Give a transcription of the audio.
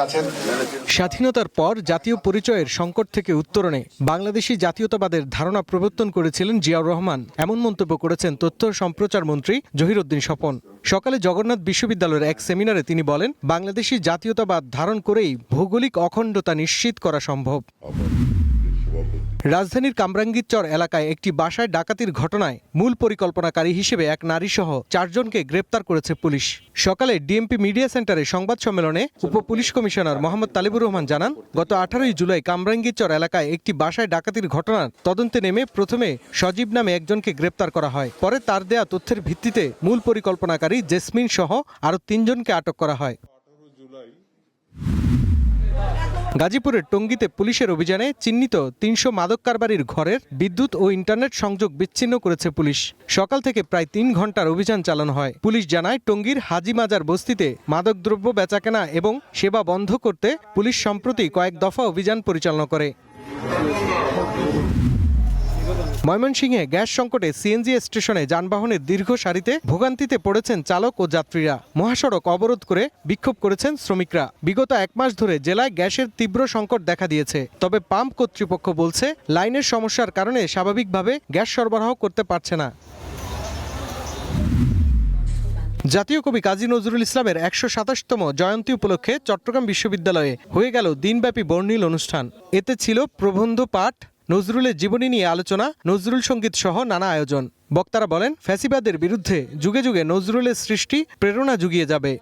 আছেন। স্বাধীনতার পর জাতীয় পরিচয়ের সংকট থেকে উত্তরণে বাংলাদেশি জাতীয়তাবাদের ধারণা প্রবর্তন করেছিলেন জিয়াউর রহমান, এমন মন্তব্য করেছেন তথ্য সম্প্রচার মন্ত্রী জহিরউদ্দিন স্বপন। সকালে জগন্নাথ বিশ্ববিদ্যালয়ের এক সেমিনারে তিনি বলেন, বাংলাদেশি জাতীয়তাবাদ ধারণ করেই ভৌগোলিক অখণ্ডতা নিশ্চিত করা সম্ভব। রাজধানীর কামরাঙ্গীরচর এলাকায় একটি বাসায় ডাকাতির ঘটনায় মূল পরিকল্পনাকারী হিসেবে এক নারীসহ 4 জনকে গ্রেপ্তার করেছে পুলিশ। সকালে ডিএমপি মিডিয়া সেন্টারে সংবাদ সম্মেলনে উপপুলিশ কমিশনার মোহাম্মদ তালিবুর রহমান জানান, গত 18 জুলাই কামরাঙ্গীরচর এলাকায় একটি বাসায় ডাকাতির ঘটনার তদন্তে নেমে প্রথমে সজীব নামে একজনকে গ্রেপ্তার করা হয়। পরে তার দেয়া তথ্যের ভিত্তিতে মূল পরিকল্পনাকারী জেসমিন সহ আরও 3 জনকে আটক করা হয়। গাজীপুরের টঙ্গীতে পুলিশের অভিযানে চিহ্নিত 300 মাদক কারবারির ঘরের বিদ্যুৎ ও ইন্টারনেট সংযোগ বিচ্ছিন্ন করেছে পুলিশ। সকাল থেকে প্রায় 3 ঘন্টার অভিযান চালানো হয়। পুলিশ জানায়, টঙ্গীর হাজি মাজার বস্তিতে মাদকদ্রব্য বেচাকেনা এবং সেবা বন্ধ করতে পুলিশ সম্প্রতি কয়েক দফা অভিযান পরিচালনা করে। ময়মনসিংহে গ্যাস সংকটে সিএনজি স্টেশনে যানবাহনের দীর্ঘ সারিতে ভোগান্তিতে পড়েছেন চালক ও যাত্রীরা। মহাসড়ক অবরোধ করে বিক্ষোভ করেছেন শ্রমিকরা। বিগত 1 মাস ধরে জেলায় গ্যাসের তীব্র সংকট দেখা দিয়েছে। তবে পাম্প কর্তৃপক্ষ বলছে, লাইনের সমস্যার কারণে স্বাভাবিকভাবে গ্যাস সরবরাহ করতে পারছে না। জাতীয় কবি কাজী নজরুল ইসলামের 127তম জয়ন্তী উপলক্ষে চট্টগ্রাম বিশ্ববিদ্যালয়ে হয়ে গেল দিনব্যাপী বর্ণিল অনুষ্ঠান। এতে ছিল প্রবন্ধ পাঠ, নজরুলের জীবনী নিয়ে আলোচনা, নজরুল সঙ্গীত সহ নানা আয়োজন। বক্তারা বলেন, ফ্যাসিবাদের বিরুদ্ধে যুগে যুগে নজরুলের সৃষ্টি প্রেরণা জুগিয়ে যাবে।